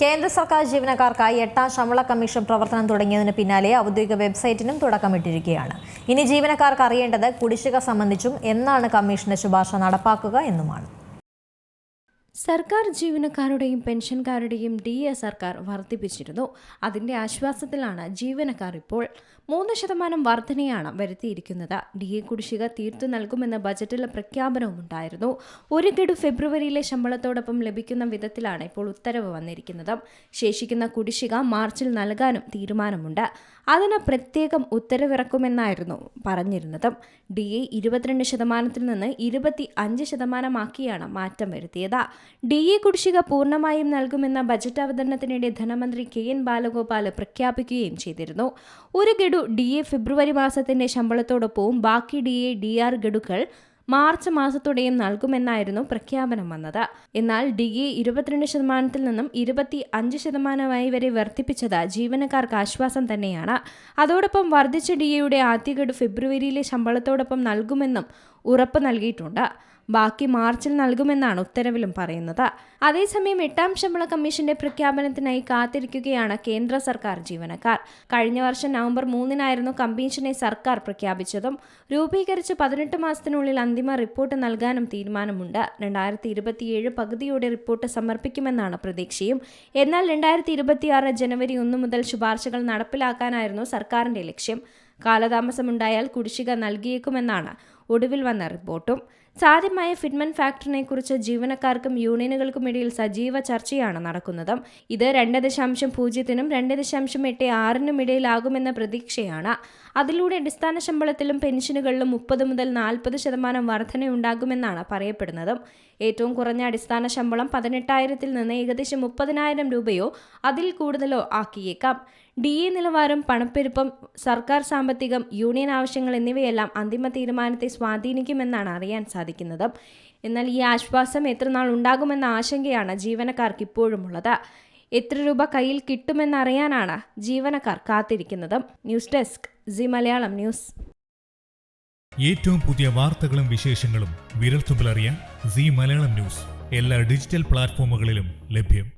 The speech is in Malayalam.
കേന്ദ്ര സർക്കാർ ജീവനക്കാർക്കായി 8ാം ശമ്പള കമ്മീഷൻ പ്രവർത്തനം തുടങ്ങിയതിന് പിന്നാലെ ഔദ്യോഗിക വെബ്സൈറ്റിനും തുടക്കമിട്ടിരിക്കുകയാണ്. ഇനി ജീവനക്കാർക്ക് അറിയേണ്ടത് കുടിശ്ശിക സംബന്ധിച്ചും എന്നാണ് കമ്മീഷന്റെ ശുപാർശ നടപ്പാക്കുക എന്നുമാണ്. സർക്കാർ ജീവനക്കാരുടെയും പെൻഷൻകാരുടെയും DA സർക്കാർ വർദ്ധിപ്പിച്ചിരുന്നു. അതിന്റെ ആശ്വാസത്തിലാണ് ജീവനക്കാർ ഇപ്പോൾ. 3% വർധനയാണ് വരുത്തിയിരിക്കുന്നത്. DA കുടിശ്ശിക തീർത്തു നൽകുമെന്ന ബജറ്റിൽ പ്രഖ്യാപനവുമുണ്ടായിരുന്നു. ഒരു ഗഡു ഫെബ്രുവരിയിലെ ശമ്പളത്തോടൊപ്പം ലഭിക്കുന്ന വിധത്തിലാണ് ഇപ്പോൾ ഉത്തരവ് വന്നിരിക്കുന്നത്. ശേഷിക്കുന്ന കുടിശ്ശിക മാർച്ചിൽ നൽകാനും തീരുമാനമുണ്ട്. അതിന് പ്രത്യേകം ഉത്തരവിറക്കുമെന്നായിരുന്നു പറഞ്ഞിരുന്നത്. DA 22% നിന്ന് 25% മാറ്റം വരുത്തിയത്. DA കുടിശ്ശിക പൂർണ്ണമായും നൽകുമെന്ന ബജറ്റ് അവതരണത്തിനിടെ ധനമന്ത്രി KN ബാലഗോപാൽ പ്രഖ്യാപിക്കുകയും ചെയ്തിരുന്നു. ഒരു ഗഡു DA ഫെബ്രുവരി മാസത്തിന്റെ ശമ്പളത്തോടൊപ്പവും ബാക്കി DA DR ഗഡുക്കൾ മാർച്ച് മാസത്തോടെയും നൽകുമെന്നായിരുന്നു പ്രഖ്യാപനം വന്നത്. എന്നാൽ DA 22% നിന്നും 25% വരെ വർദ്ധിപ്പിച്ചത് ജീവനക്കാർക്ക് ആശ്വാസം തന്നെയാണ്. അതോടൊപ്പം വർദ്ധിച്ച DAയുടെ ആദ്യ ഗഡു ഫെബ്രുവരിയിലെ ശമ്പളത്തോടൊപ്പം നൽകുമെന്നും ഉറപ്പ് നൽകിയിട്ടുണ്ട്. ബാക്കി മാർച്ചിൽ നൽകുമെന്നാണ് ഉത്തരവിലും പറയുന്നത്. അതേസമയം 8ാം ശമ്പള കമ്മീഷന്റെ പ്രഖ്യാപനത്തിനായി കാത്തിരിക്കുകയാണ് കേന്ദ്ര സർക്കാർ ജീവനക്കാർ. കഴിഞ്ഞ വർഷം നവംബർ 3-നായിരുന്നു കമ്മീഷനെ സർക്കാർ പ്രഖ്യാപിച്ചതും. രൂപീകരിച്ച് 18 മാസത്തിനുള്ളിൽ അന്തിമ റിപ്പോർട്ട് നൽകാനും തീരുമാനമുണ്ട്. 2027 പകുതിയോടെ റിപ്പോർട്ട് സമർപ്പിക്കുമെന്നാണ് പ്രതീക്ഷയും. എന്നാൽ 2026 ജനുവരി 1 മുതൽ ശുപാർശകൾ നടപ്പിലാക്കാനായിരുന്നു സർക്കാരിന്റെ ലക്ഷ്യം. കാലതാമസമുണ്ടായാൽ കുടിശ്ശിക നൽകിയേക്കുമെന്നാണ് ഒടുവിൽ വന്ന റിപ്പോർട്ടും. സാധ്യമായ ഫിറ്റ്മെന്റ് ഫാക്ടറിനെക്കുറിച്ച് ജീവനക്കാർക്കും യൂണിയനുകൾക്കുമിടയിൽ സജീവ ചർച്ചയാണ് നടക്കുന്നത്. ഇത് 2.0-നും 2.86-നും ഇടയിലാകുമെന്ന പ്രതീക്ഷയാണ്. അതിലൂടെ അടിസ്ഥാന ശമ്പളത്തിലും പെൻഷനുകളിലും 30 മുതൽ 40% വർധനയുണ്ടാകുമെന്നാണ് പറയപ്പെടുന്നത്. ഏറ്റവും കുറഞ്ഞ അടിസ്ഥാന ശമ്പളം 18,000-ൽ നിന്ന് ഏകദേശം 30,000 രൂപയോ അതിൽ കൂടുതലോ ആക്കിയേക്കാം. DA നിലവാരം, പണപ്പെരുപ്പം, സർക്കാർ സാമ്പത്തികം, യൂണിയൻ ആവശ്യങ്ങൾ എന്നിവയെല്ലാം അന്തിമ തീരുമാനത്തെ സ്വാധീനിക്കുമെന്നാണ് അറിയാൻ സാധിക്കുന്നത്. എന്നാൽ ഈ ആശ്വാസം എത്രനാൾ ഉണ്ടാകുമെന്ന ആശങ്കയാണ് ജീവനക്കാർക്ക് ഇപ്പോഴുമുള്ളത്. എത്ര രൂപ കയ്യിൽ കിട്ടുമെന്നറിയാനാണ് ജീവനക്കാർ കാത്തിരിക്കുന്നത്. News desk C Malayalam news. ഏറ്റവും പുതിയ വാർത്തകളും വിശേഷങ്ങളും വിരൽത്തുമ്പിലറിയാൻ സി മലയാളം ന്യൂസ് എല്ലാ ഡിജിറ്റൽ പ്ലാറ്റ്ഫോമുകളിലും ലഭ്യം.